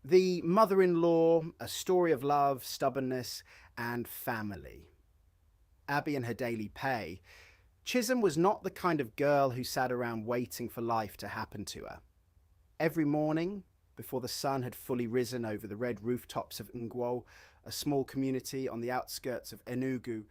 The mother-in-law, a story of love, stubbornness, and family. Abby and her daily pay. Chisom was not the kind of girl who sat around waiting for life to happen to her. Every morning, before the sun had fully risen over the red rooftops of Ngwo, a small community on the outskirts of Enugu,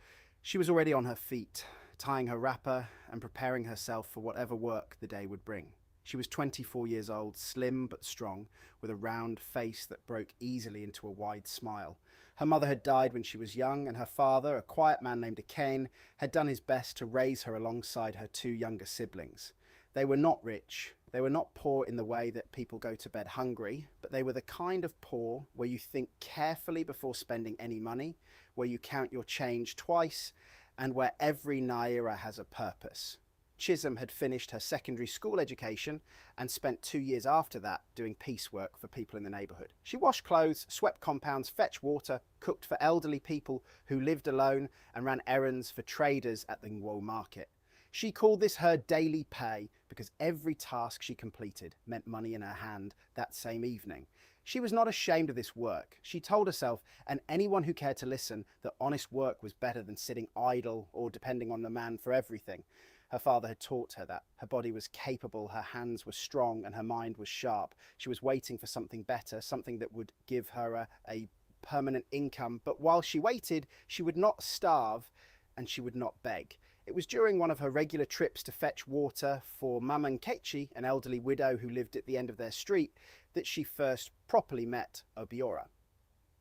she was already on her feet, tying her wrapper and preparing herself for whatever work the day would bring. She was 24 years old, slim but strong, with a round face that broke easily into a wide smile. Her mother had died when she was young, and her father, a quiet man named Akane, had done his best to raise her alongside her two younger siblings. They were not rich. They were not poor in the way that people go to bed hungry, but they were the kind of poor where you think carefully before spending any money, where you count your change twice, and where every naira has a purpose. Chisom had finished her secondary school education and spent 2 years after that doing piecework for people in the neighbourhood. She washed clothes, swept compounds, fetched water, cooked for elderly people who lived alone, and ran errands for traders at the Ngwo market. She called this her daily pay because every task she completed meant money in her hand that same evening. She was not ashamed of this work. She told herself, and anyone who cared to listen, that honest work was better than sitting idle or depending on the man for everything. Her father had taught her that. Her body was capable, her hands were strong, and her mind was sharp. She was waiting for something better, something that would give her a permanent income. But while she waited, she would not starve and she would not beg. It was during one of her regular trips to fetch water for Mama Adaeze, an elderly widow who lived at the end of their street, that she first properly met Obiora.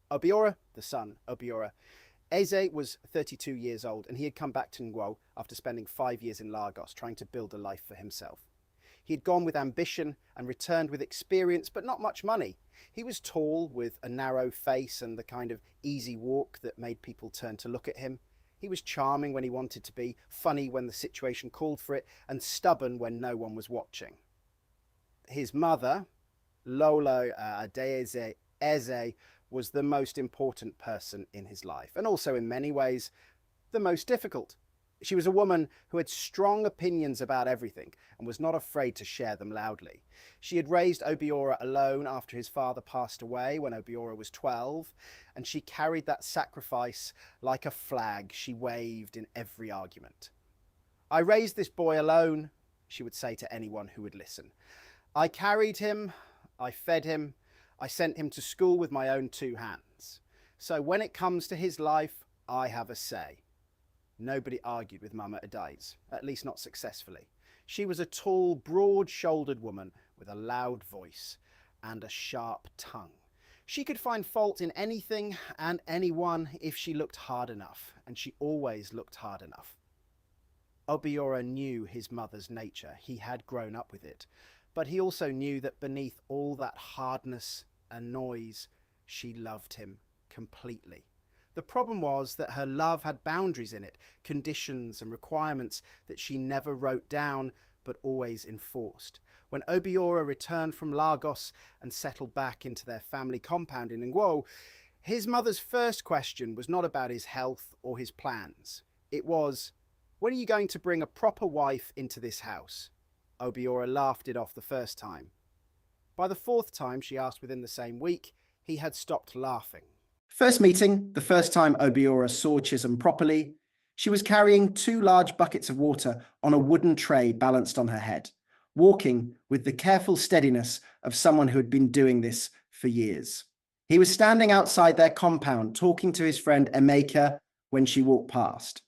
Obiora, the son, Obiora. Eze was 32 years old, and he had come back to Ngwo after spending 5 years in Lagos trying to build a life for himself. He had gone with ambition and returned with experience, but not much money. He was tall, with a narrow face and the kind of easy walk that made people turn to look at him. He was charming when he wanted to be, funny when the situation called for it, and stubborn when no one was watching. His mother, Mama Adaeze, Eze, was the most important person in his life, and also in many ways the most difficult. She was a woman who had strong opinions about everything and was not afraid to share them loudly. She had raised Obiora alone after his father passed away when Obiora was 12, and she carried that sacrifice like a flag she waved in every argument. "I raised this boy alone," she would say to anyone who would listen. "I carried him, I fed him, I sent him to school with my own two hands. So when it comes to his life, I have a say." Nobody argued with Mama Adaeze, at least not successfully. She was a tall, broad-shouldered woman with a loud voice and a sharp tongue. She could find fault in anything and anyone if she looked hard enough, and she always looked hard enough. Obiora knew his mother's nature. He had grown up with it. But he also knew that beneath all that hardness and noise, she loved him completely. The problem was that her love had boundaries in it, conditions and requirements that she never wrote down but always enforced. When Obiora returned from Lagos and settled back into their family compound in Ngwo, his mother's first question was not about his health or his plans. It was, "When are you going to bring a proper wife into this house?" Obiora laughed it off the first time. By the fourth time she asked within the same week, he had stopped laughing. First meeting, the first time Obiora saw Chisom properly, she was carrying 2 large buckets of water on a wooden tray balanced on her head, walking with the careful steadiness of someone who had been doing this for years. He was standing outside their compound talking to his friend Emeka when she walked past.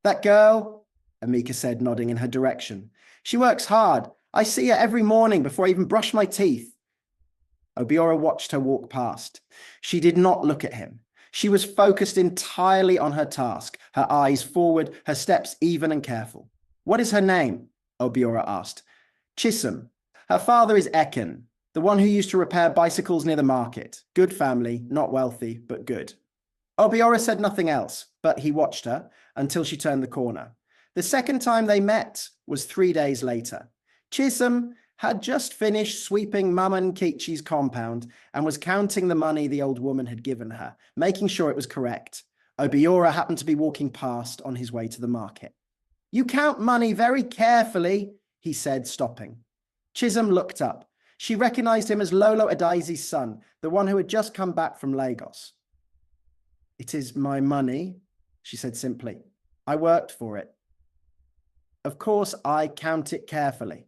"That girl," Emeka said, nodding in her direction. "She works hard. I see her every morning before I even brush my teeth." Obiora watched her walk past. She did not look at him. She was focused entirely on her task, her eyes forward, her steps even and careful. "What is her name?" Obiora asked. "Chisom. Her father is Eken, the one who used to repair bicycles near the market. Good family, not wealthy, but good." Obiora said nothing else, but he watched her until she turned the corner. The second time they met was 3 days later. Chisom had just finished sweeping Mama Nkechi's compound and was counting the money the old woman had given her, making sure it was correct. Obiora happened to be walking past on his way to the market. "You count money very carefully," he said, stopping. Chisom looked up. She recognized him as Lolo Adaeze's son, the one who had just come back from Lagos. "It is my money," she said simply. "I worked for it. Of course, I count it carefully."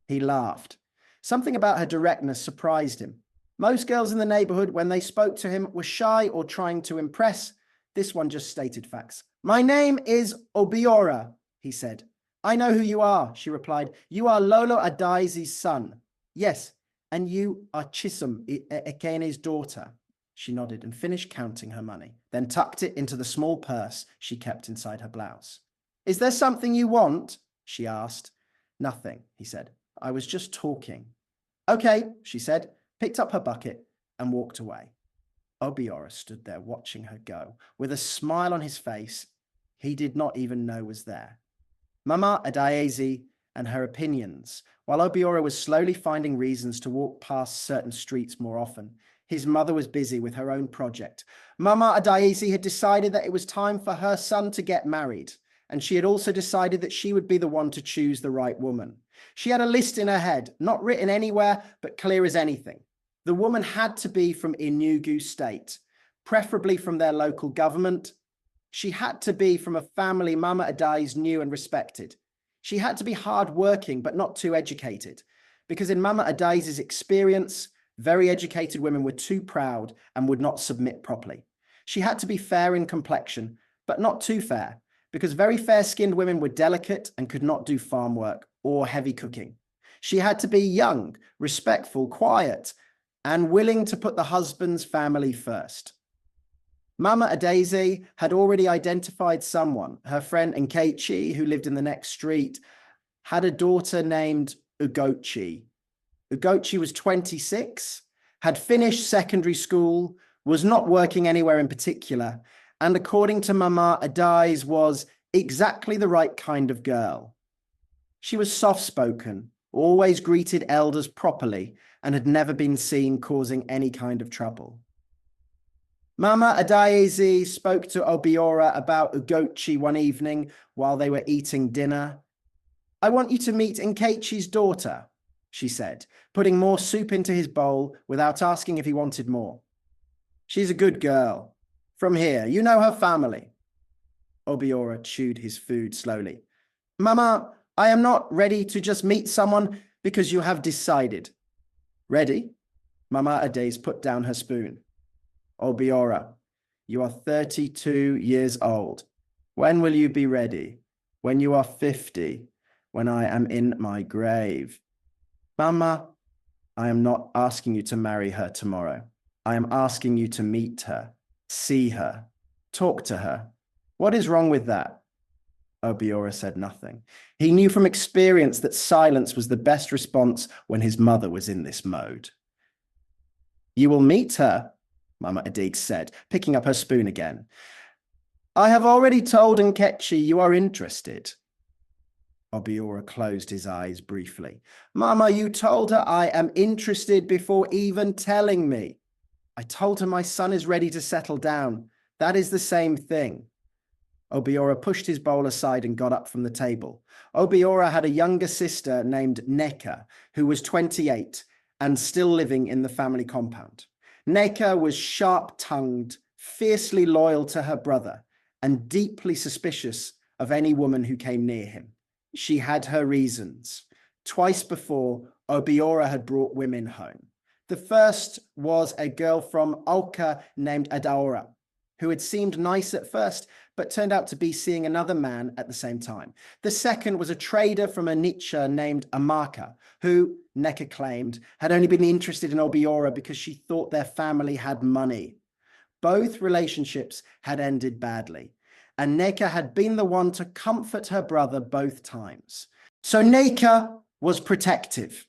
He laughed. Something about her directness surprised him. Most girls in the neighborhood, when they spoke to him, were shy or trying to impress. This one just stated facts. "My name is Obiora," he said. "I know who you are," she replied. "You are Lolo Adaeze's son." "Yes, and you are Chisom, Ekene's daughter." She nodded and finished counting her money, then tucked it into the small purse she kept inside her blouse. "Is there something you want?" she asked. "Nothing," he said. "I was just talking." "Okay," she said, picked up her bucket and walked away. Obiora stood there watching her go, with a smile on his face he did not even know was there. Mama Adaeze and her opinions. While Obiora was slowly finding reasons to walk past certain streets more often, his mother was busy with her own project. Mama Adaeze had decided that it was time for her son to get married, and she had also decided that she would be the one to choose the right woman. She had a list in her head, not written anywhere, but clear as anything. The woman had to be from Enugu state, preferably from their local government. She had to be from a family Mama Adaeze knew and respected. She had to be hardworking, but not too educated, because in Mama Adaeze's experience, very educated women were too proud and would not submit properly. She had to be fair in complexion, but not too fair, because very fair-skinned women were delicate and could not do farm work or heavy cooking. She had to be young, respectful, quiet, and willing to put the husband's family first. Mama Adaeze had already identified someone. Her friend Nkechi, who lived in the next street, had a daughter named Ugochi. Ugochi was 26, had finished secondary school, was not working anywhere in particular, and according to Mama Adaeze, was exactly the right kind of girl. She was soft-spoken, always greeted elders properly, and had never been seen causing any kind of trouble. Mama Adaeze spoke to Obiora about Ugochi one evening while they were eating dinner. "I want you to meet Nkechi's daughter," she said, putting more soup into his bowl without asking if he wanted more. "She's a good girl. From here, you know her family." Obiora chewed his food slowly. "Mama, I am not ready to just meet someone because you have decided." "Ready?" Mama Adaeze put down her spoon. "Obiora, you are 32 years old. When will you be ready? When you are 50, when I am in my grave." "Mama, I am not asking you to marry her tomorrow. I am asking you to meet her, see her, talk to her. What is wrong with that?" Obiora said nothing. He knew from experience that silence was the best response when his mother was in this mode. "You will meet her," Mama Adaeze said, picking up her spoon again. "I have already told Nkechi you are interested." Obiora closed his eyes briefly. "Mama, you told her I am interested before even telling me." "I told her my son is ready to settle down. That is the same thing." Obiora pushed his bowl aside and got up from the table. Obiora had a younger sister named Neka, who was 28 and still living in the family compound. Neka was sharp-tongued, fiercely loyal to her brother, and deeply suspicious of any woman who came near him. She had her reasons. Twice before, Obiora had brought women home. The first was a girl from Ulka named Adaora, who had seemed nice at first, but turned out to be seeing another man at the same time. The second was a trader from Onitsha named Amaka, who, Neka claimed, had only been interested in Obiora because she thought their family had money. Both relationships had ended badly, and Neka had been the one to comfort her brother both times. So Neka was protective,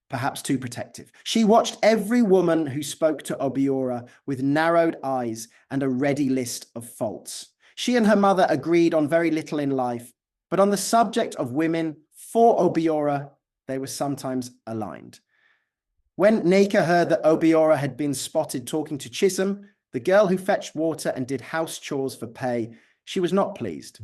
perhaps too protective. She watched every woman who spoke to Obiora with narrowed eyes and a ready list of faults. She and her mother agreed on very little in life, but on the subject of women, for Obiora, they were sometimes aligned. When Neka heard that Obiora had been spotted talking to Chisom, the girl who fetched water and did house chores for pay, she was not pleased.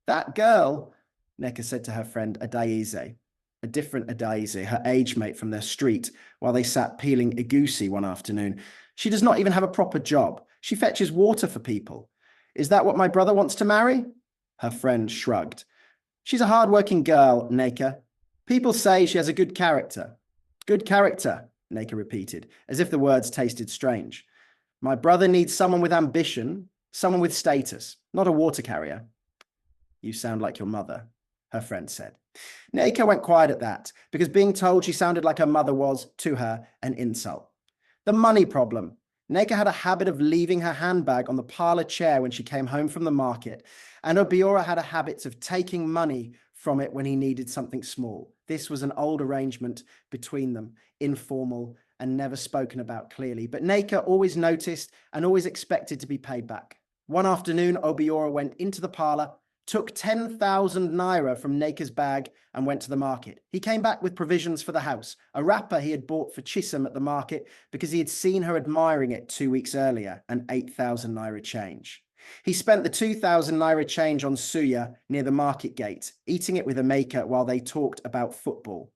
"That girl," Neka said to her friend Adaeze, a different Adaeze, her age mate from their street, while they sat peeling egusi one afternoon. She does not even have a proper job. She fetches water for people. Is that what my brother wants to marry? Her friend shrugged. She's a hardworking girl, Neka. People say she has a good character. Good character, Neka repeated, as if the words tasted strange. My brother needs someone with ambition, someone with status, not a water carrier. You sound like your mother, her friend said. Neka went quiet at that, because being told she sounded like her mother was, to her, an insult. The money problem. Neka had a habit of leaving her handbag on the parlour chair when she came home from the market, and Obiora had a habit of taking money from it when he needed something small. This was an old arrangement between them, informal and never spoken about clearly, but Neka always noticed and always expected to be paid back. One afternoon, Obiora went into the parlour, took 10,000 naira from Neka's bag and went to the market. He came back with provisions for the house, a wrapper he had bought for Chisom at the market because he had seen her admiring it 2 weeks earlier, and 8,000 naira change. He spent the 2,000 naira change on suya near the market gate, eating it with a maker while they talked about football.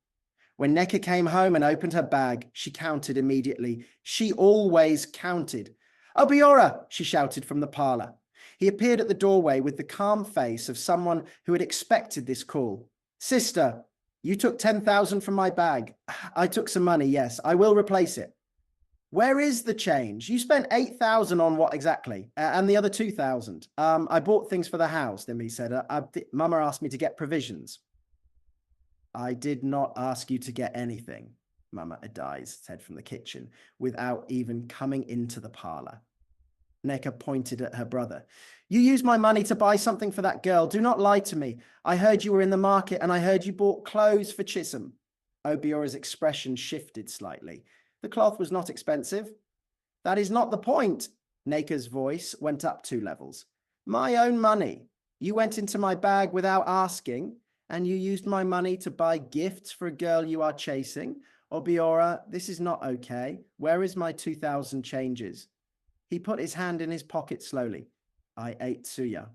When Neka came home and opened her bag, she counted immediately. She always counted. Obiora, she shouted from the parlour. He appeared at the doorway with the calm face of someone who had expected this call. Sister, you took 10,000 from my bag. I took some money, yes. I will replace it. Where is the change? You spent 8,000 on what exactly? And the other 2,000? I bought things for the house, Nimi said. Mama asked me to get provisions. I did not ask you to get anything, Mama Adaeze said from the kitchen, without even coming into the parlour. Neka pointed at her brother. You used my money to buy something for that girl. Do not lie to me. I heard you were in the market and I heard you bought clothes for Chisom. Obiora's expression shifted slightly. The cloth was not expensive. That is not the point. Neka's voice went up 2 levels. My own money. You went into my bag without asking, and you used my money to buy gifts for a girl you are chasing. Obiora, this is not okay. Where is my 2,000 changes? He put his hand in his pocket slowly. I ate suya.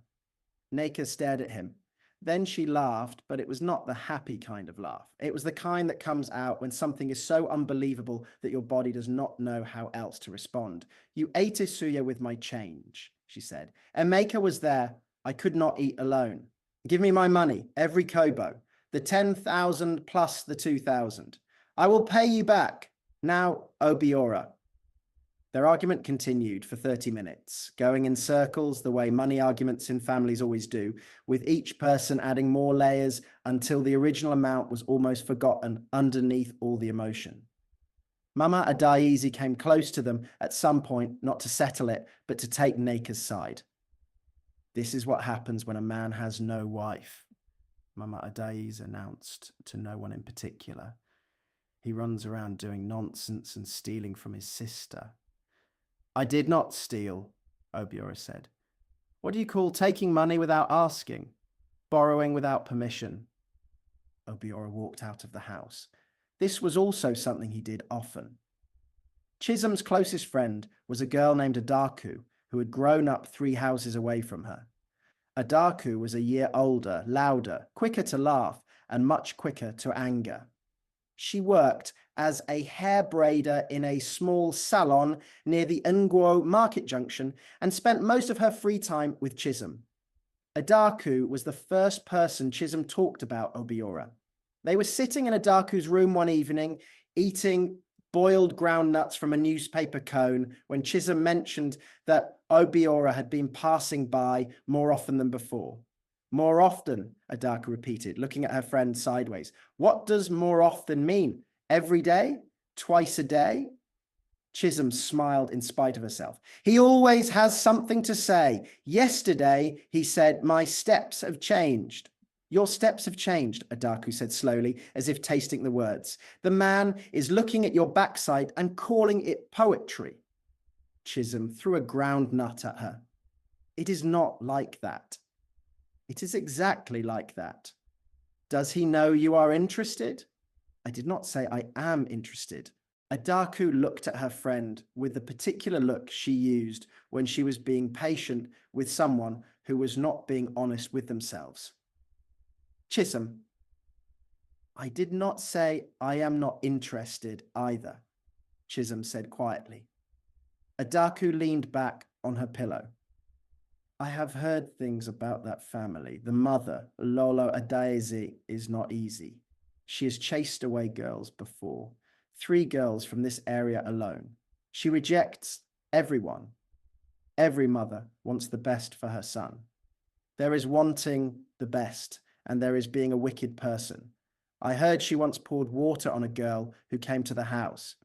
Neka stared at him. Then she laughed, but it was not the happy kind of laugh. It was the kind that comes out when something is so unbelievable that your body does not know how else to respond. You ate a suya with my change, she said. Emeka was there. I could not eat alone. Give me my money, every kobo, the 10,000 plus the 2,000. I will pay you back. Now, Obiora. Their argument continued for 30 minutes, going in circles the way money arguments in families always do, with each person adding more layers until the original amount was almost forgotten underneath all the emotion. Mama Adaeze came close to them at some point, not to settle it, but to take Neka's side. This is what happens when a man has no wife, Mama Adaeze announced to no one in particular. He runs around doing nonsense and stealing from his sister. I did not steal, Obiora said. What do you call taking money without asking? Borrowing without permission? Obiora walked out of the house. This was also something he did often. Chisom's closest friend was a girl named Adaku, who had grown up 3 houses away from her. Adaku was a year older, louder, quicker to laugh, and much quicker to anger. She worked as a hair braider in a small salon near the Ngwo market junction and spent most of her free time with Chisom. Adaku was the first person Chisom talked about Obiora. They were sitting in Adaku's room one evening, eating boiled ground nuts from a newspaper cone when Chisom mentioned that Obiora had been passing by more often than before. More often, Adaku repeated, looking at her friend sideways. What does more often mean? Every day? Twice a day? Chisom smiled in spite of herself. He always has something to say. Yesterday, he said, my steps have changed. Your steps have changed, Adaku said slowly, as if tasting the words. The man is looking at your backside and calling it poetry. Chisom threw a ground nut at her. It is not like that. It is exactly like that. Does he know you are interested? I did not say I am interested. Adaku looked at her friend with the particular look she used when she was being patient with someone who was not being honest with themselves. Chisom, I did not say I am not interested either, Chisom said quietly. Adaku leaned back on her pillow. I have heard things about that family. The mother, Lolo Adaeze, is not easy. She has chased away girls before, 3 girls from this area alone. She rejects everyone. Every mother wants the best for her son. There is wanting the best, and there is being a wicked person. I heard she once poured water on a girl who came to the house,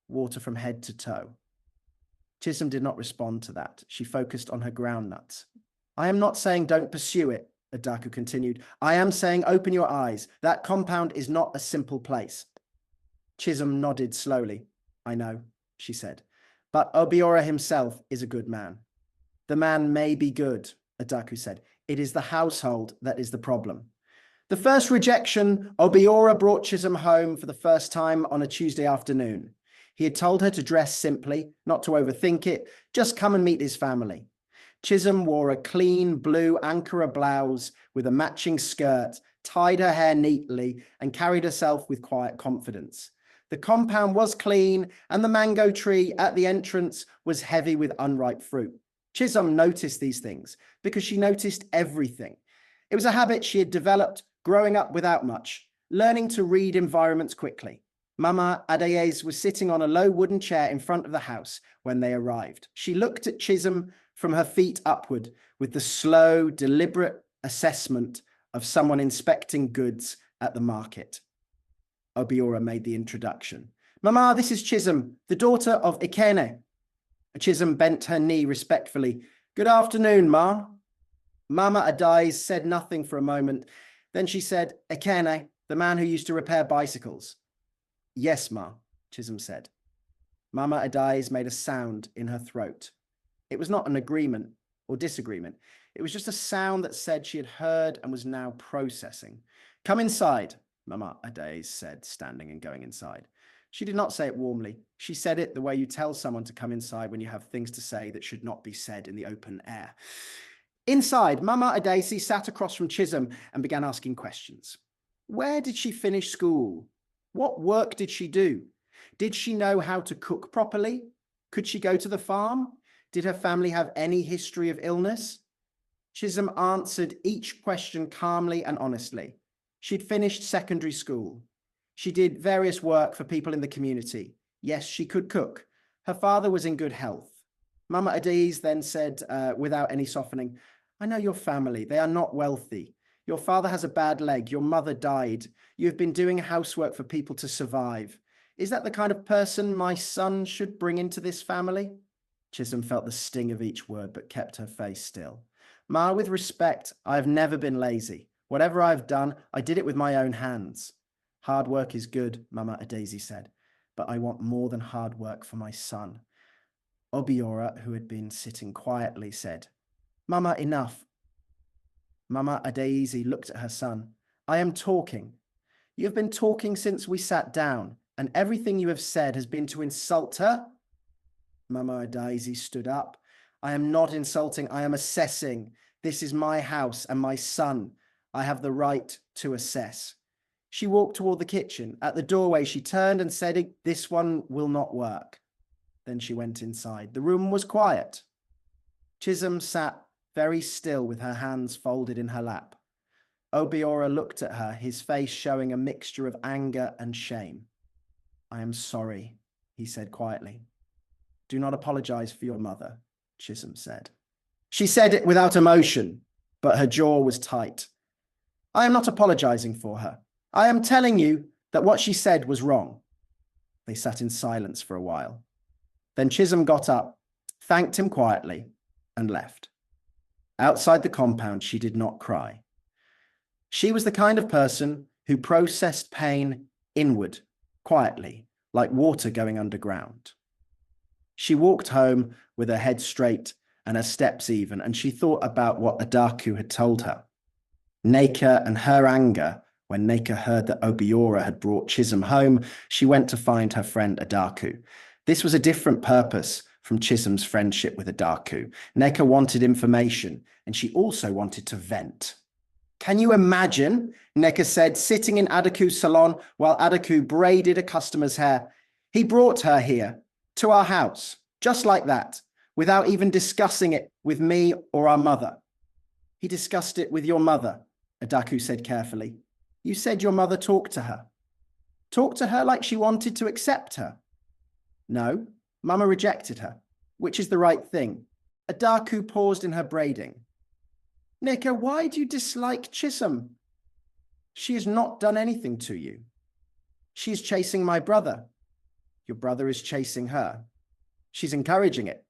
water from head to toe. Chisom did not respond to that. She focused on her groundnuts. I am not saying don't pursue it, Adaku continued. I am saying open your eyes. That compound is not a simple place. Chisom nodded slowly. I know, she said. But Obiora himself is a good man. The man may be good, Adaku said. It is the household that is the problem. The first rejection, Obiora brought Chisom home for the first time on a Tuesday afternoon. He had told her to dress simply, not to overthink it, just come and meet his family. Chisom wore a clean blue Ankara blouse with a matching skirt, tied her hair neatly, and carried herself with quiet confidence. The compound was clean, and the mango tree at the entrance was heavy with unripe fruit. Chisom noticed these things because she noticed everything. It was a habit she had developed growing up without much, learning to read environments quickly. Mama Adaeze was sitting on a low wooden chair in front of the house when they arrived. She looked at Chisom from her feet upward with the slow, deliberate assessment of someone inspecting goods at the market. Obiora made the introduction. Mama, this is Chisom, the daughter of Ikene. Chisom bent her knee respectfully. Good afternoon, Ma. Mama Adaeze said nothing for a moment. Then she said, Ikene, the man who used to repair bicycles. Yes, Ma, Chisom said. Mama Adaeze made a sound in her throat. It was not an agreement or disagreement. It was just a sound that said she had heard and was now processing. Come inside, Mama Adaeze said, standing and going inside. She did not say it warmly. She said it the way you tell someone to come inside when you have things to say that should not be said in the open air. Inside, Mama Adaeze sat across from Chisom and began asking questions. Where did she finish school? What work did she do? Did she know how to cook properly? Could she go to the farm? Did her family have any history of illness? Chisom answered each question calmly and honestly. She'd finished secondary school. She did various work for people in the community. Yes, she could cook. Her father was in good health. Mama Adaeze then said, without any softening, I know your family. They are not wealthy. Your father has a bad leg. Your mother died. You've been doing housework for people to survive. Is that the kind of person my son should bring into this family? Chisom felt the sting of each word, but kept her face still. Ma, with respect, I have never been lazy. Whatever I've done, I did it with my own hands. Hard work is good, Mama Adaeze said, but I want more than hard work for my son. Obiora, who had been sitting quietly, said, Mama, enough. Mama Adaeze looked at her son. I am talking. You have been talking since we sat down, and everything you have said has been to insult her. Mama Adaeze stood up. I am not insulting, I am assessing. This is my house and my son. I have the right to assess. She walked toward the kitchen. At the doorway, she turned and said, This one will not work. Then she went inside. The room was quiet. Chisom sat very still with her hands folded in her lap. Obiora looked at her, his face showing a mixture of anger and shame. I am sorry, he said quietly. Do not apologize for your mother, Chisom said. She said it without emotion, but her jaw was tight. I am not apologizing for her. I am telling you that what she said was wrong. They sat in silence for a while. Then Chisom got up, thanked him quietly, and left. Outside the compound, she did not cry. She was the kind of person who processed pain inward, quietly, like water going underground. She walked home with her head straight and her steps even, and she thought about what Adaku had told her. Neka and her anger. When Neka heard that Obiora had brought Chisom home, she went to find her friend Adaku. This was a different purpose from Chisom's friendship with Adaku. Neka wanted information, and she also wanted to vent. Can you imagine, Neka said, sitting in Adaku's salon while Adaku braided a customer's hair? He brought her here, to our house, just like that, without even discussing it with me or our mother. He discussed it with your mother, Adaku said carefully. You said your mother talked to her. Talked to her like she wanted to accept her. No, Mama rejected her, which is the right thing. Adaku paused in her braiding. Neka, why do you dislike Chisom? She has not done anything to you. She is chasing my brother. Your brother is chasing her. She's encouraging it.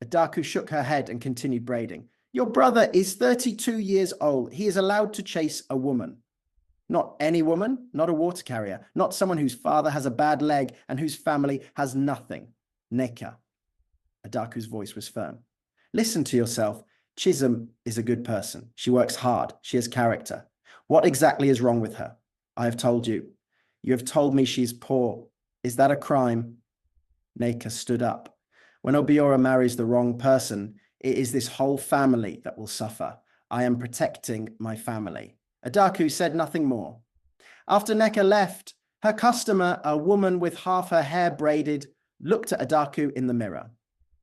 Adaku shook her head and continued braiding. Your brother is 32 years old. He is allowed to chase a woman. Not any woman, not a water carrier, not someone whose father has a bad leg and whose family has nothing. Neka. Adaku's voice was firm. Listen to yourself. Chisom is a good person. She works hard. She has character. What exactly is wrong with her? I have told you. You have told me she's poor. Is that a crime? Neka stood up. When Obiora marries the wrong person, it is this whole family that will suffer. I am protecting my family. Adaku said nothing more. After Neka left, her customer, a woman with half her hair braided, looked at Adaku in the mirror.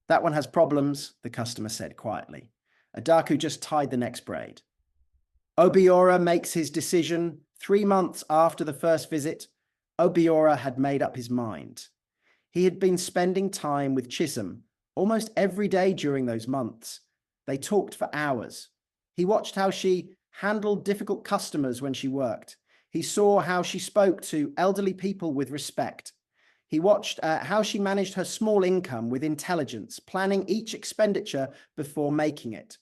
That one has problems, the customer said quietly. Adaku just tied the next braid. Obiora makes his decision 3 months after the first visit. Obiora had made up his mind. He had been spending time with Chisom almost every day during those months. They talked for hours. He watched how she handled difficult customers when she worked. He saw how she spoke to elderly people with respect. He watched how she managed her small income with intelligence, planning each expenditure before making it.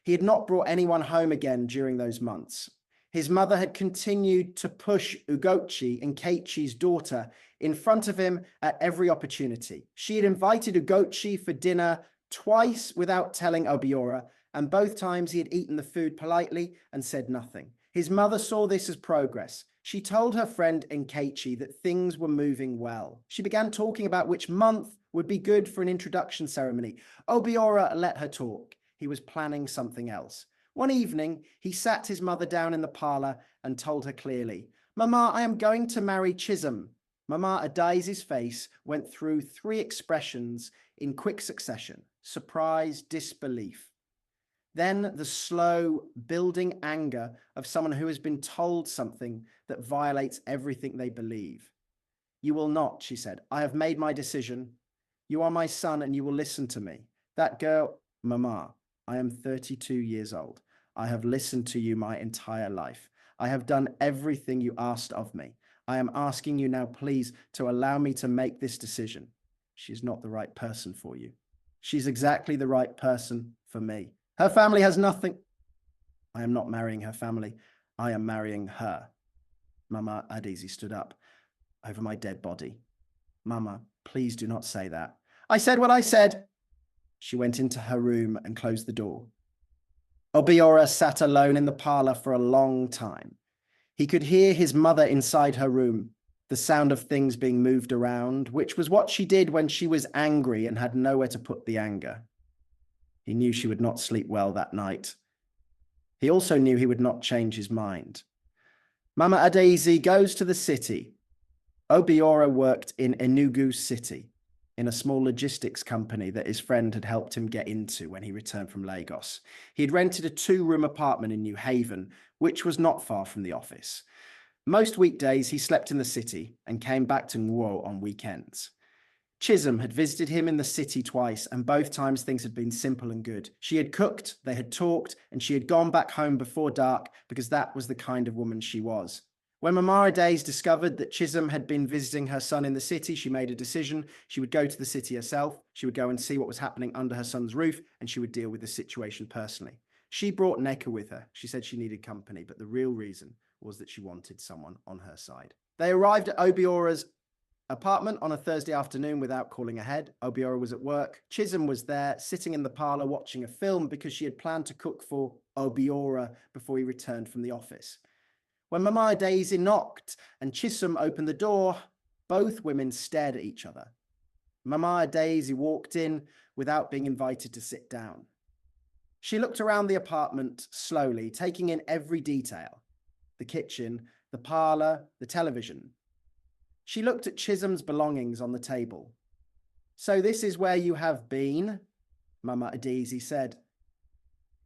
He had not brought anyone home again during those months. His mother had continued to push Ugochi, Nkechi's daughter, in front of him at every opportunity. She had invited Ugochi for dinner twice without telling Obiora, and both times he had eaten the food politely and said nothing. His mother saw this as progress. She told her friend Nkechi that things were moving well. She began talking about which month would be good for an introduction ceremony. Obiora let her talk. He was planning something else. One evening, he sat his mother down in the parlor and told her clearly, Mama, I am going to marry Chisom. Mama Adaeze's face went through 3 expressions in quick succession: surprise, disbelief. Then the slow building anger of someone who has been told something that violates everything they believe. You will not, she said. I have made my decision. You are my son and you will listen to me. That girl, Mama, I am 32 years old. I have listened to you my entire life. I have done everything you asked of me. I am asking you now, please, to allow me to make this decision. She's not the right person for you. She's exactly the right person for me. Her family has nothing. I am not marrying her family. I am marrying her. Mama Adaeze stood up over my dead body. Mama, please do not say that. I said what I said. She went into her room and closed the door. Obiora sat alone in the parlor for a long time. He could hear his mother inside her room, the sound of things being moved around, which was what she did when she was angry and had nowhere to put the anger. He knew she would not sleep well that night. He also knew he would not change his mind. Mama Adaeze goes to the city. Obiora worked in Enugu city, in a small logistics company that his friend had helped him get into when he returned from Lagos. He had rented a 2-room apartment in New Haven, which was not far from the office. Most weekdays he slept in the city and came back to Ngwo on weekends. Chisom had visited him in the city twice, and both times things had been simple and good. She had cooked, they had talked, and she had gone back home before dark because that was the kind of woman she was. When Mama Adaeze discovered that Chisom had been visiting her son in the city, she made a decision. She would go to the city herself. She would go and see what was happening under her son's roof, and she would deal with the situation personally. She brought Neka with her. She said she needed company, but the real reason was that she wanted someone on her side. They arrived at Obiora's apartment on a Thursday afternoon without calling ahead. Obiora was at work. Chisom was there, sitting in the parlor watching a film because she had planned to cook for Obiora before he returned from the office. When Mama Adaeze knocked and Chisom opened the door, both women stared at each other. Mama Adaeze walked in without being invited to sit down. She looked around the apartment slowly, taking in every detail: the kitchen, the parlour, the television. She looked at Chisom's belongings on the table. "So this is where you have been?" Mama Adaeze said.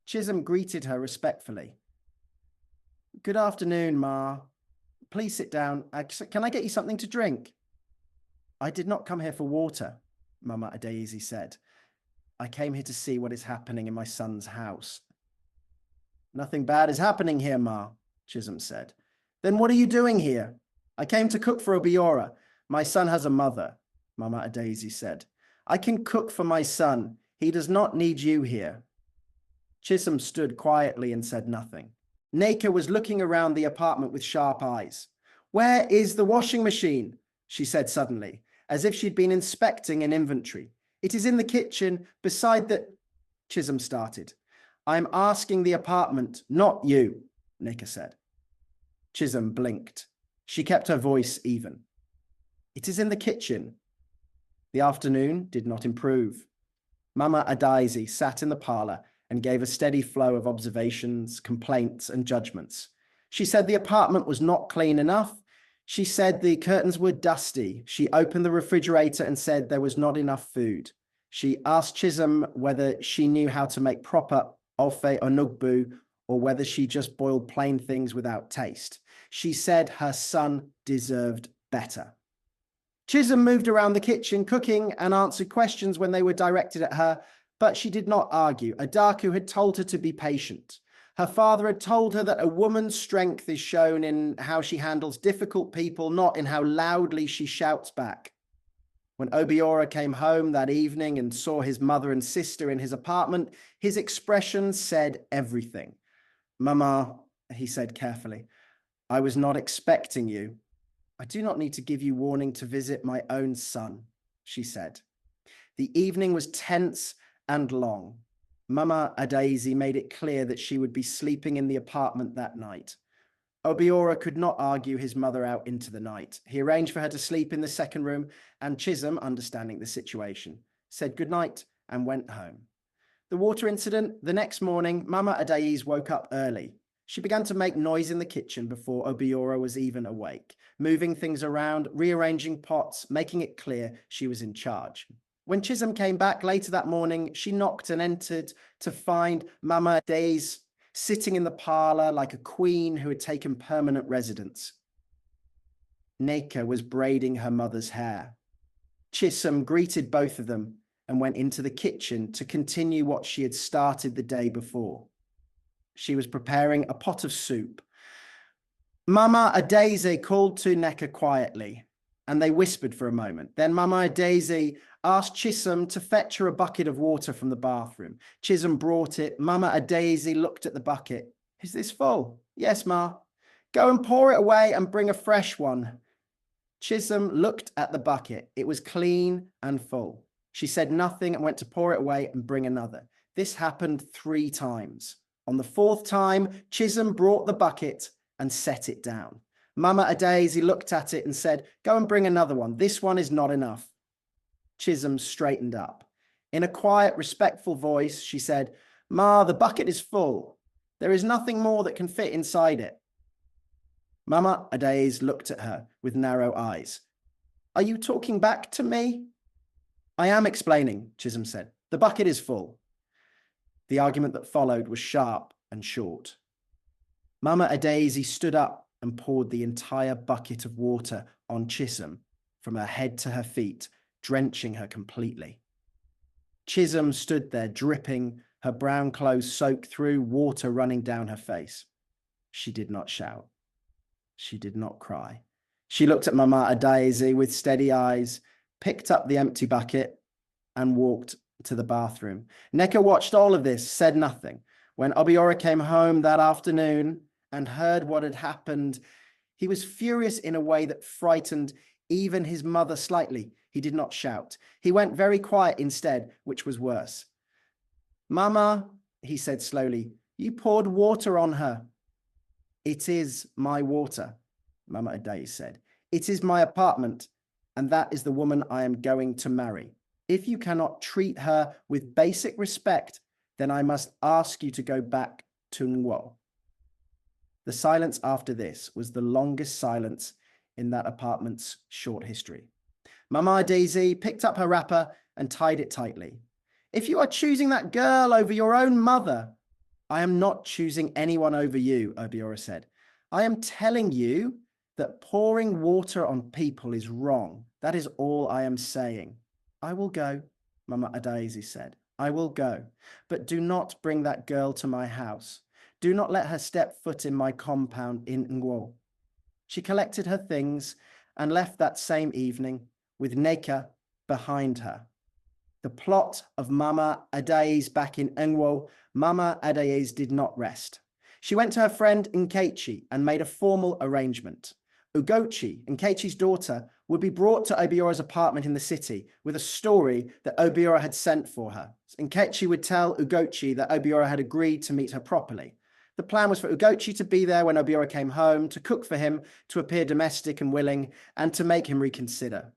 Chisom greeted her respectfully. "Good afternoon, Ma. Please sit down. Can I get you something to drink?" "I did not come here for water," Mama Adaeze said. "I came here to see what is happening in my son's house." "Nothing bad is happening here, Ma," Chisom said. "Then what are you doing here?" "I came to cook for Obiora. My son has a mother," Mama Adaeze said. "I can cook for my son. He does not need you here." Chisom stood quietly and said nothing. Neka was looking around the apartment with sharp eyes. "Where is the washing machine?" she said suddenly, as if she'd been inspecting an inventory. "It is in the kitchen, beside the—" Chisom started. "I'm asking the apartment, not you," Neka said. Chisom blinked. She kept her voice even. "It is in the kitchen." The afternoon did not improve. Mama Adaeze sat in the parlour and gave a steady flow of observations, complaints, and judgments. She said the apartment was not clean enough. She said the curtains were dusty. She opened the refrigerator and said there was not enough food. She asked Chisom whether she knew how to make proper ofe onugbu or whether she just boiled plain things without taste. She said her son deserved better. Chisom moved around the kitchen, cooking, and answered questions when they were directed at her, but she did not argue. Adaku had told her to be patient. Her father had told her that a woman's strength is shown in how she handles difficult people, not in how loudly she shouts back. When Obiora came home that evening and saw his mother and sister in his apartment, his expression said everything. "Mama," he said carefully, "I was not expecting you." "I do not need to give you warning to visit my own son," she said. The evening was tense and long. Mama Adaeze made it clear that she would be sleeping in the apartment that night. Obiora could not argue his mother out into the night. He arranged for her to sleep in the second room, and Chisom, understanding the situation, said goodnight and went home. The water incident: the next morning, Mama Adaeze woke up early. She began to make noise in the kitchen before Obiora was even awake, moving things around, rearranging pots, making it clear she was in charge. When Chisom came back later that morning, she knocked and entered to find Mama Adaeze sitting in the parlour like a queen who had taken permanent residence. Neka was braiding her mother's hair. Chisom greeted both of them and went into the kitchen to continue what she had started the day before. She was preparing a pot of soup. Mama Adaeze called to Neka quietly, and they whispered for a moment. Then Mama Adaeze asked Chisom to fetch her a bucket of water from the bathroom. Chisom brought it. Mama Adaeze looked at the bucket. "Is this full?" "Yes, Ma." "Go and pour it away and bring a fresh one." Chisom looked at the bucket. It was clean and full. She said nothing and went to pour it away and bring another. This happened 3 times. On the 4th time, Chisom brought the bucket and set it down. Mama Adaeze looked at it and said, "Go and bring another one. This one is not enough." Chisom straightened up. In a quiet, respectful voice, she said, "Ma, the bucket is full. There is nothing more that can fit inside it." Mama Adaeze looked at her with narrow eyes. "Are you talking back to me?" "I am explaining," Chisom said. "The bucket is full." The argument that followed was sharp and short. Mama Adaeze stood up and poured the entire bucket of water on Chisom from her head to her feet, drenching her completely. Chisom stood there dripping, her brown clothes soaked through, water running down her face. She did not shout. She did not cry. She looked at Mama Adaeze with steady eyes, picked up the empty bucket, and walked to the bathroom. Neka watched all of this, said nothing. When Obiora came home that afternoon and heard what had happened, he was furious in a way that frightened even his mother slightly. He did not shout. He went very quiet instead, which was worse. "Mama," he said slowly, "you poured water on her." "It is my water," Mama Adaeze said. "It is my apartment, and that is the woman I am going to marry. If you cannot treat her with basic respect, Then I must ask you to go back to Ngwo. The silence after this was the longest silence in that apartment's short history. Mama Adaeze picked up her wrapper and tied it tightly. If you are choosing that girl over your own mother, I am not choosing anyone over you, Obiora said. I am telling you that pouring water on people is wrong. That is all I am saying. I will go, Mama Adaeze said. I will go, but do not bring that girl to my house. Do not let her step foot in my compound in Ngwo. She collected her things and left that same evening with Neka behind her. The plot of Mama Adaeze back in Ngwo, Mama Adaeze did not rest. She went to her friend Nkechi and made a formal arrangement. Ugochi, Nkechi's daughter, would be brought to Obiora's apartment in the city with a story that Obiora had sent for her. Nkechi would tell Ugochi that Obiora had agreed to meet her properly. The plan was for Ugochi to be there when Obiora came home, to cook for him, to appear domestic and willing, and to make him reconsider.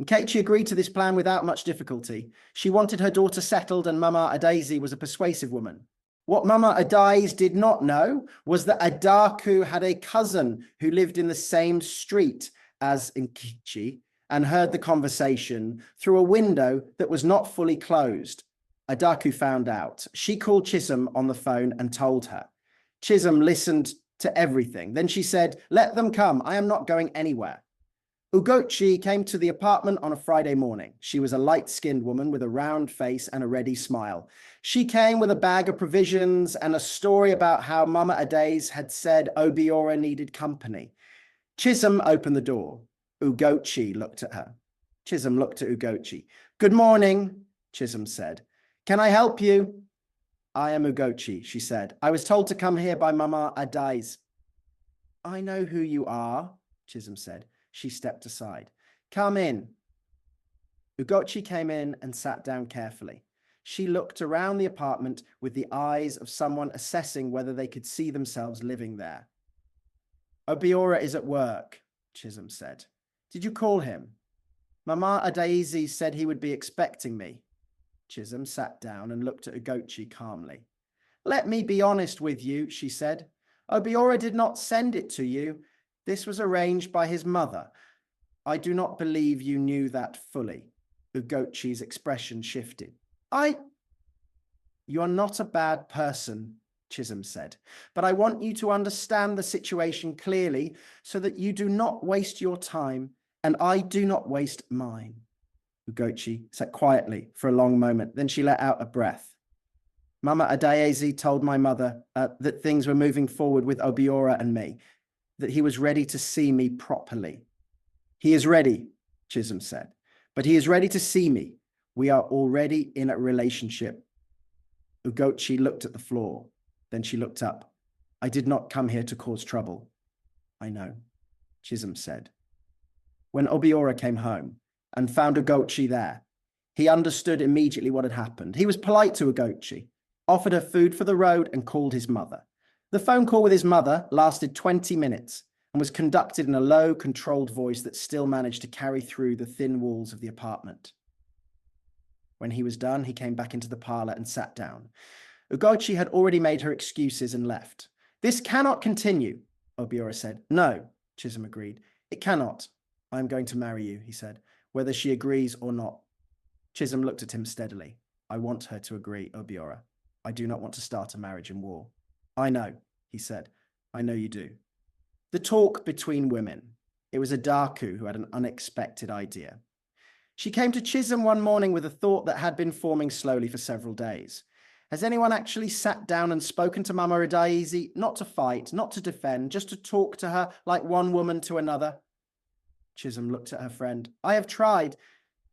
Nkechi agreed to this plan without much difficulty. She wanted her daughter settled, and Mama Adaeze was a persuasive woman. What Mama Adaeze did not know was that Adaku had a cousin who lived in the same street as Nkechi and heard the conversation through a window that was not fully closed. Adaku found out. She called Chisom on the phone and told her. Chisom listened to everything. Then she said, "Let them come. I am not going anywhere." Ugochi came to the apartment on a Friday morning. She was a light-skinned woman with a round face and a ready smile. She came with a bag of provisions and a story about how Mama Adaeze had said Obiora needed company. Chisom opened the door. Ugochi looked at her. Chisom looked at Ugochi. "Good morning," Chisom said. "Can I help you?" "I am Ugochi," she said. "I was told to come here by Mama Adaeze." "I know who you are," Chisom said. She stepped aside. "Come in." Ugochi came in and sat down carefully. She looked around the apartment with the eyes of someone assessing whether they could see themselves living there. "Obiora is at work," Chisom said. "Did you call him?" "Mama Adaeze said he would be expecting me." Chisom sat down and looked at Ugochi calmly. "Let me be honest with you," she said. "Obiora did not send it to you. This was arranged by his mother. I do not believe you knew that fully." Ugochi's expression shifted. "You are not a bad person," Chisom said, "but I want you to understand the situation clearly so that you do not waste your time and I do not waste mine." Ugochi sat quietly for a long moment. Then she let out a breath. "Mama Adaeze told my mother that things were moving forward with Obiora and me, that he was ready to see me properly." "He is ready," Chisom said, "but he is ready to see me. We are already in a relationship." Ugochi looked at the floor. Then she looked up. "I did not come here to cause trouble." "I know," Chisom said. When Obiora came home and found Ugochi there, he understood immediately what had happened. He was polite to Ugochi, offered her food for the road, and called his mother. The phone call with his mother lasted 20 minutes and was conducted in a low, controlled voice that still managed to carry through the thin walls of the apartment. When he was done, he came back into the parlor and sat down. Ugochi had already made her excuses and left. "This cannot continue," Obiora said. "No," Chisom agreed. "It cannot. I am going to marry you," he said, "whether she agrees or not." Chisom looked at him steadily. "I want her to agree, Obiora. I do not want to start a marriage in war." "I know," he said. "I know you do." The talk between women. It was Adaku who had an unexpected idea. She came to Chisom one morning with a thought that had been forming slowly for several days. Has anyone actually sat down and spoken to Mama Adaeze, not to fight, not to defend, just to talk to her like one woman to another? Chisom looked at her friend. "I have tried."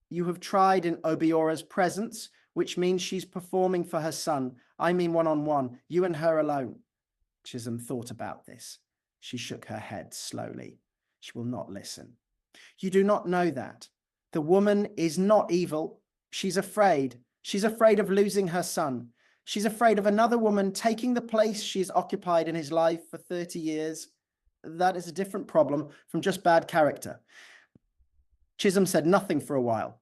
"You have tried in Obiora's presence, which means she's performing for her son. I mean one-on-one, you and her alone." Chisom thought about this. She shook her head slowly. "She will not listen." "You do not know that. The woman is not evil. She's afraid. She's afraid of losing her son. She's afraid of another woman taking the place she's occupied in his life for 30 years. That is a different problem from just bad character." Chisom said nothing for a while.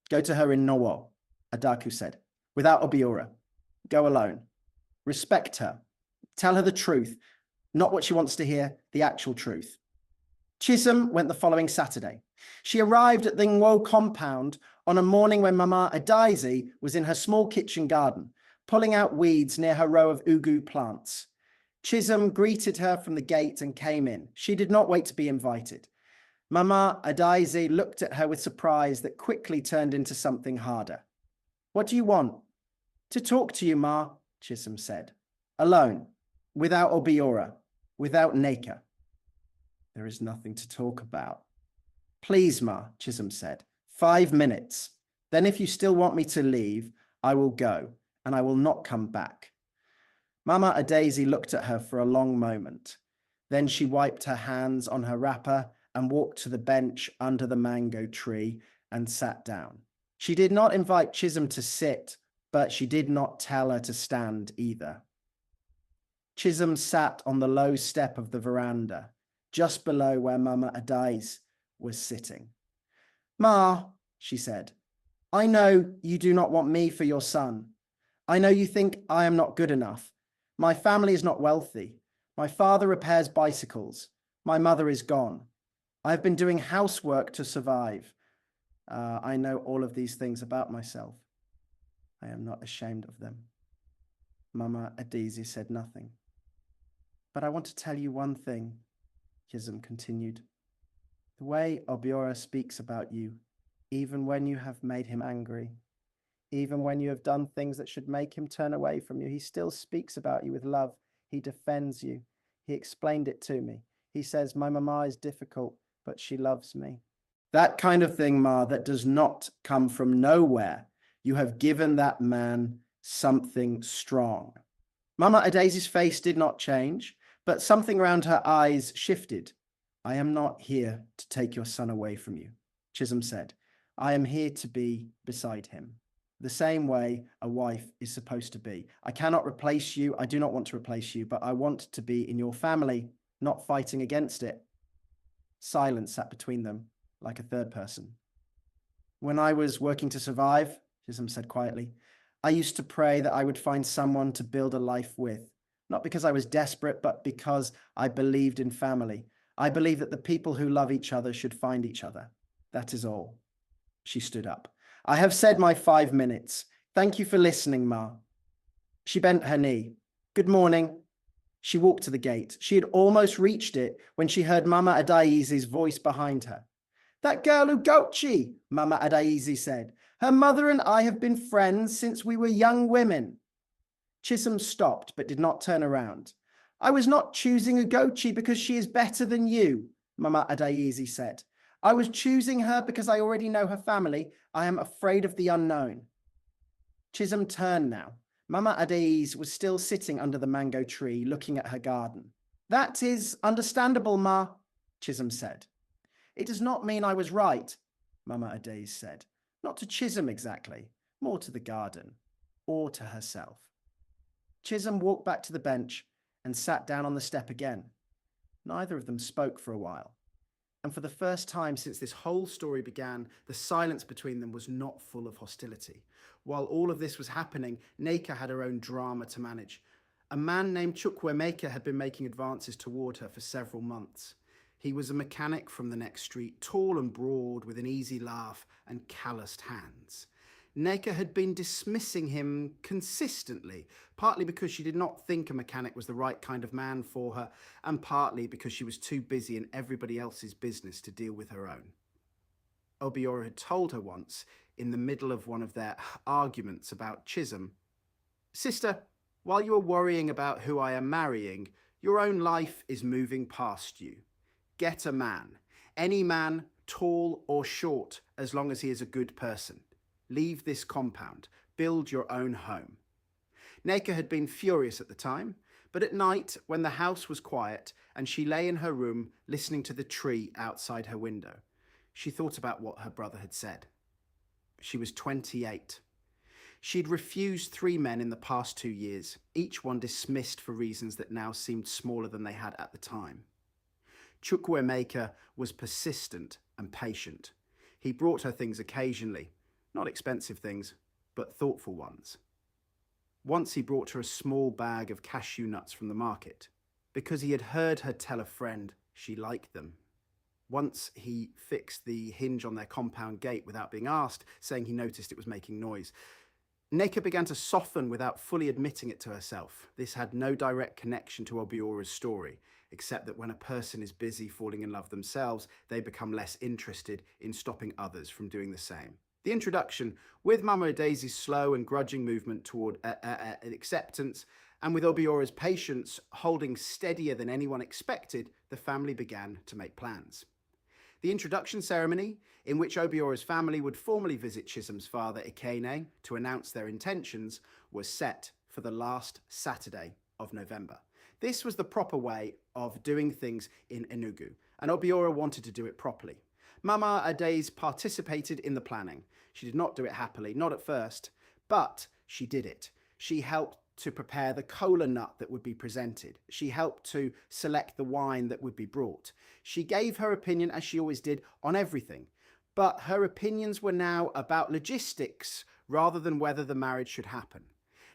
"Go to her in Ngwo," Adaku said, "without Obiora. Go alone. Respect her. Tell her the truth, not what she wants to hear, the actual truth. Chisom went the following Saturday. She arrived at the Ngwo compound on a morning when Mama Adaeze was in her small kitchen garden, pulling out weeds near her row of ugu plants. Chisom greeted her from the gate and came in. She did not wait to be invited. Mama Adaeze looked at her with surprise that quickly turned into something harder. What do you want? To talk to you, Ma, Chisom said. Alone, without Obiora, without Neka. There is nothing to talk about. Please, Ma, Chisom said. 5 minutes. Then if you still want me to leave, I will go, and I will not come back. Mama Adaeze looked at her for a long moment. Then she wiped her hands on her wrapper and walked to the bench under the mango tree and sat down. She did not invite Chisom to sit, but she did not tell her to stand either. Chisom sat on the low step of the veranda, just below where Mama Adaeze was sitting. Ma, she said, I know you do not want me for your son. I know you think I am not good enough. My family is not wealthy. My father repairs bicycles. My mother is gone. I have been doing housework to survive. I know all of these things about myself. I am not ashamed of them. Mama Adaeze said nothing. But I want to tell you one thing, Chisom continued. The way Obiora speaks about you, even when you have made him angry, even when you have done things that should make him turn away from you, he still speaks about you with love. He defends you. He explained it to me. He says, my mama is difficult, but she loves me. That kind of thing, Ma, that does not come from nowhere. You have given that man something strong. Mama Adaze's face did not change, but something around her eyes shifted. I am not here to take your son away from you, Chisom said. I am here to be beside him, the same way a wife is supposed to be. I cannot replace you. I do not want to replace you, but I want to be in your family, not fighting against it. Silence sat between them like a third person. When I was working to survive, Chisom said quietly, I used to pray that I would find someone to build a life with, not because I was desperate, but because I believed in family. I believe that the people who love each other should find each other. That is all. She stood up. I have said my 5 minutes. Thank you for listening, Ma. She bent her knee. Good morning. She walked to the gate. She had almost reached it when she heard Mama Adaeze's voice behind her. That girl Ugochi, Mama Adaeze said. Her mother and I have been friends since we were young women. Chisom stopped but did not turn around. I was not choosing Ugochi because she is better than you, Mama Adaeze said. I was choosing her because I already know her family. I am afraid of the unknown. Chisom turned now. Mama Adaeze was still sitting under the mango tree, looking at her garden. That is understandable, Ma, Chisom said. It does not mean I was right, Mama Adaeze said. Not to Chisom exactly, more to the garden, or to herself. Chisom walked back to the bench and sat down on the step again. Neither of them spoke for a while. And for the first time since this whole story began, the silence between them was not full of hostility. While all of this was happening, Neka had her own drama to manage. A man named Chukwuemeka had been making advances toward her for several months. He was a mechanic from the next street, tall and broad, with an easy laugh and calloused hands. Neka had been dismissing him consistently, partly because she did not think a mechanic was the right kind of man for her, and partly because she was too busy in everybody else's business to deal with her own. Obiora had told her once, in the middle of one of their arguments about Chisom, Sister, while you are worrying about who I am marrying, your own life is moving past you. Get a man. Any man, tall or short, as long as he is a good person. Leave this compound. Build your own home. Neka had been furious at the time, but at night, when the house was quiet and she lay in her room listening to the tree outside her window, she thought about what her brother had said. She was 28. She'd refused 3 men in the past 2 years, each one dismissed for reasons that now seemed smaller than they had at the time. Chukwuemeka was persistent and patient. He brought her things occasionally, not expensive things, but thoughtful ones. Once he brought her a small bag of cashew nuts from the market, because he had heard her tell a friend she liked them. Once he fixed the hinge on their compound gate without being asked, saying he noticed it was making noise. Neka began to soften without fully admitting it to herself. This had no direct connection to Obiora's story, except that when a person is busy falling in love themselves, they become less interested in stopping others from doing the same. The introduction, with Mama Adaeze's slow and grudging movement toward acceptance, and with Obiora's patience holding steadier than anyone expected, the family began to make plans. The introduction ceremony, in which Obiora's family would formally visit Chisom's father Ekene to announce their intentions, was set for the last Saturday of November. This was the proper way of doing things in Enugu, and Obiora wanted to do it properly. Mama Adaeze participated in the planning. She did not do it happily, not at first, but she did it. She helped to prepare the kola nut that would be presented. She helped to select the wine that would be brought. She gave her opinion, as she always did, on everything. But her opinions were now about logistics rather than whether the marriage should happen.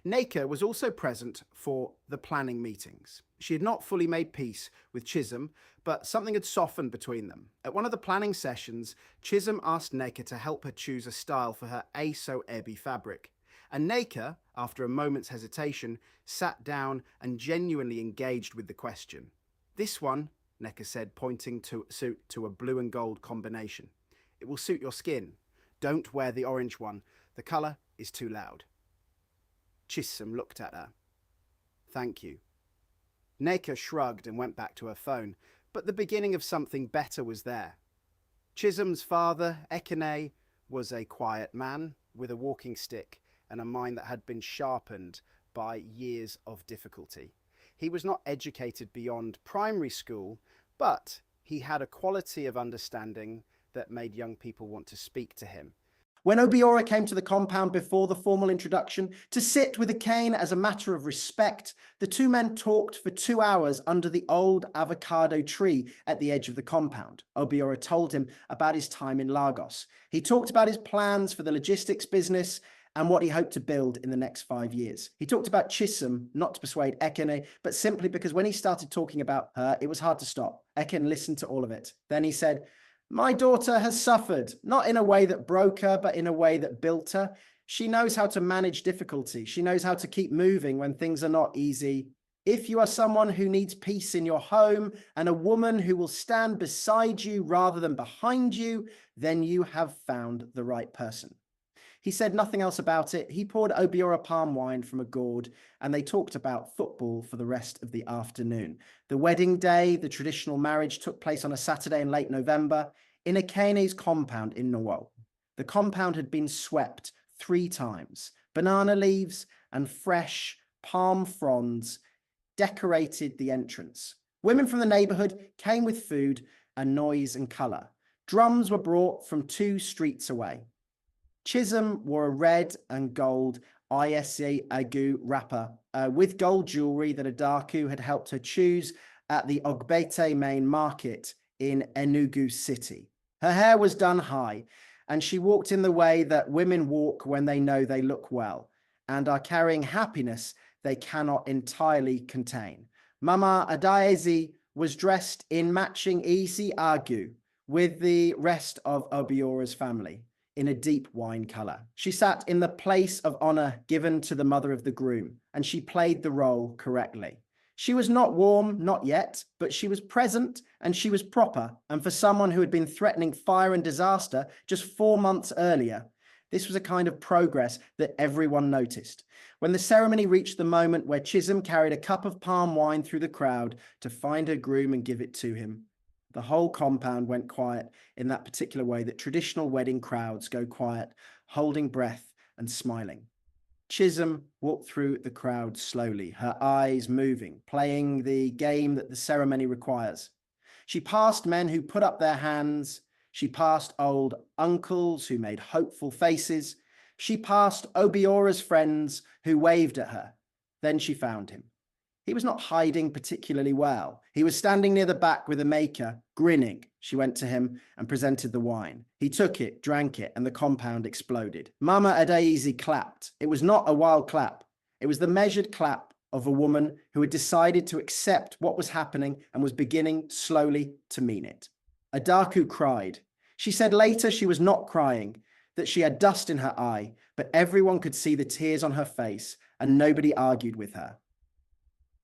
Neka was also present for the planning meetings. She had not fully made peace with Chisom, but something had softened between them. At one of the planning sessions, Chisom asked Neka to help her choose a style for her Aso Ebi fabric. And Neka, after a moment's hesitation, sat down and genuinely engaged with the question. "This one," Neka said, pointing to a blue and gold combination. "It will suit your skin. Don't wear the orange one. The colour is too loud." Chisom looked at her. "Thank you." Neka shrugged and went back to her phone, but the beginning of something better was there. Chisom's father, Ekene, was a quiet man with a walking stick and a mind that had been sharpened by years of difficulty. He was not educated beyond primary school, but he had a quality of understanding that made young people want to speak to him. When Obiora came to the compound before the formal introduction to sit with a cane as a matter of respect, the two men talked for 2 hours under the old avocado tree at the edge of the compound. Obiora told him about his time in Lagos. He talked about his plans for the logistics business and what he hoped to build in the next 5 years. He talked about Chisom, not to persuade Ekene, but simply because when he started talking about her, it was hard to stop. Ekene listened to all of it. Then he said, "My daughter has suffered, not in a way that broke her, but in a way that built her. She knows how to manage difficulty. She knows how to keep moving when things are not easy. If you are someone who needs peace in your home and a woman who will stand beside you rather than behind you, then you have found the right person." He said nothing else about it. He poured Obiora palm wine from a gourd, and they talked about football for the rest of the afternoon. The wedding day, the traditional marriage, took place on a Saturday in late November in Ekene's compound in Ngwo. The compound had been swept 3 times. Banana leaves and fresh palm fronds decorated the entrance. Women from the neighborhood came with food and noise and color. Drums were brought from 2 streets away. Chisom wore a red and gold ISA Agu wrapper with gold jewelry that Adaku had helped her choose at the Ogbete main market in Enugu city. Her hair was done high, and she walked in the way that women walk when they know they look well and are carrying happiness they cannot entirely contain. Mama Adaeze was dressed in matching Isi Agu with the rest of Obiora's family, in a deep wine color. She sat in the place of honor given to the mother of the groom, and she played the role correctly. She was not warm, not yet, but she was present and she was proper. And for someone who had been threatening fire and disaster just 4 months earlier, this was a kind of progress that everyone noticed. When the ceremony reached the moment where Chisom carried a cup of palm wine through the crowd to find her groom and give it to him, the whole compound went quiet in that particular way that traditional wedding crowds go quiet, holding breath and smiling. Chisom walked through the crowd slowly, her eyes moving, playing the game that the ceremony requires. She passed men who put up their hands. She passed old uncles who made hopeful faces. She passed Obiora's friends who waved at her. Then she found him. He was not hiding particularly well. He was standing near the back with a maker, grinning. She went to him and presented the wine. He took it, drank it, and the compound exploded. Mama Adaeze clapped. It was not a wild clap. It was the measured clap of a woman who had decided to accept what was happening and was beginning slowly to mean it. Adaku cried. She said later she was not crying, that she had dust in her eye, but everyone could see the tears on her face and nobody argued with her.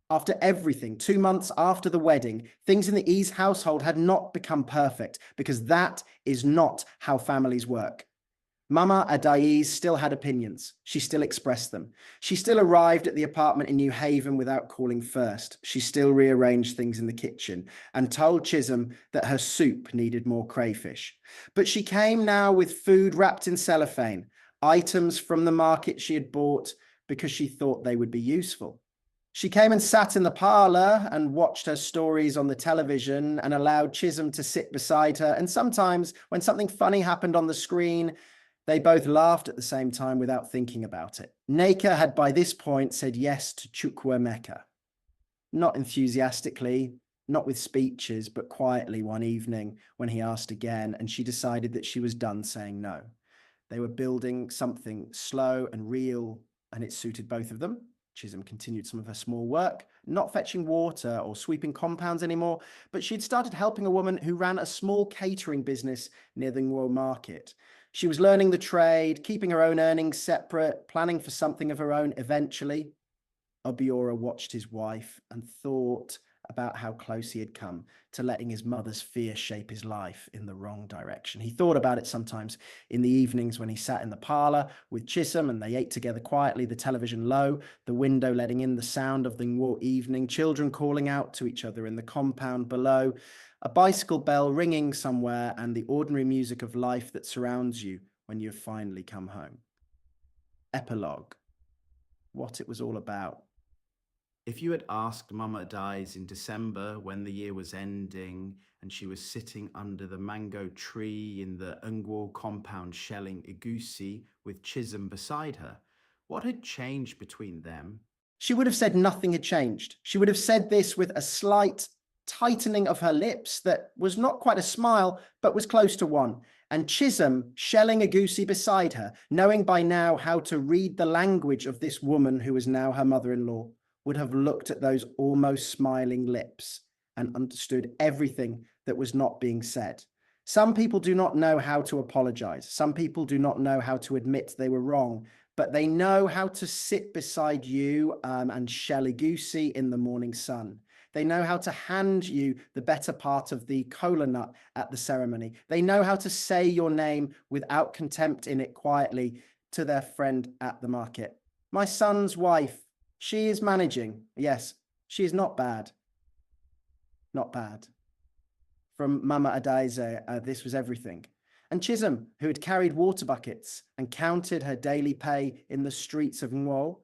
After everything, 2 months after the wedding, things in the Ease household had not become perfect because that is not how families work. Mama Adaeze still had opinions. She still expressed them. She still arrived at the apartment in New Haven without calling first. She still rearranged things in the kitchen and told Chisom that her soup needed more crayfish. But she came now with food wrapped in cellophane, items from the market she had bought because she thought they would be useful. She came and sat in the parlour and watched her stories on the television and allowed Chisom to sit beside her. And sometimes when something funny happened on the screen, they both laughed at the same time without thinking about it. Neka had by this point said yes to Chukwuemeka. Not enthusiastically, not with speeches, but quietly one evening when he asked again, and she decided that she was done saying no. They were building something slow and real, and it suited both of them. Chisom continued some of her small work, not fetching water or sweeping compounds anymore, but she'd started helping a woman who ran a small catering business near the Ngwo market. She was learning the trade, keeping her own earnings separate, planning for something of her own eventually. Obiora watched his wife and thought about how close he had come to letting his mother's fear shape his life in the wrong direction. He thought about it sometimes in the evenings when he sat in the parlour with Chisom and they ate together quietly, the television low, the window letting in the sound of the Ngwo evening, children calling out to each other in the compound below, a bicycle bell ringing somewhere, and the ordinary music of life that surrounds you when you have finally come home. Epilogue. What it was all about. If you had asked Mama Adaeze in December when the year was ending and she was sitting under the mango tree in the Ngwo compound shelling egusi with Chisom beside her, what had changed between them? She would have said nothing had changed. She would have said this with a slight tightening of her lips that was not quite a smile, but was close to one. And Chisom, shelling egusi beside her, knowing by now how to read the language of this woman who was now her mother-in-law, would have looked at those almost smiling lips and understood everything that was not being said. Some people do not know how to apologize. Some people do not know how to admit they were wrong, but they know how to sit beside you and shell egusi in the morning sun. They know how to hand you the better part of the kola nut at the ceremony. They know how to say your name without contempt in it quietly to their friend at the market. My son's wife, she is managing. Yes, she is not bad. Not bad. From Mama Adaeze, this was everything. And Chisom, who had carried water buckets and counted her daily pay in the streets of Ngwo,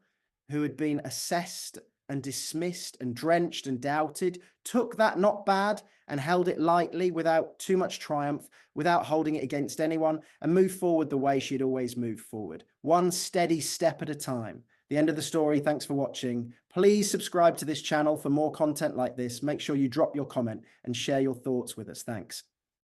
who had been assessed and dismissed and drenched and doubted, took that not bad and held it lightly without too much triumph, without holding it against anyone, and moved forward the way she had always moved forward, one steady step at a time. The end of the story. Thanks for watching. Please subscribe to this channel for more content like this. Make sure you drop your comment and share your thoughts with us. Thanks.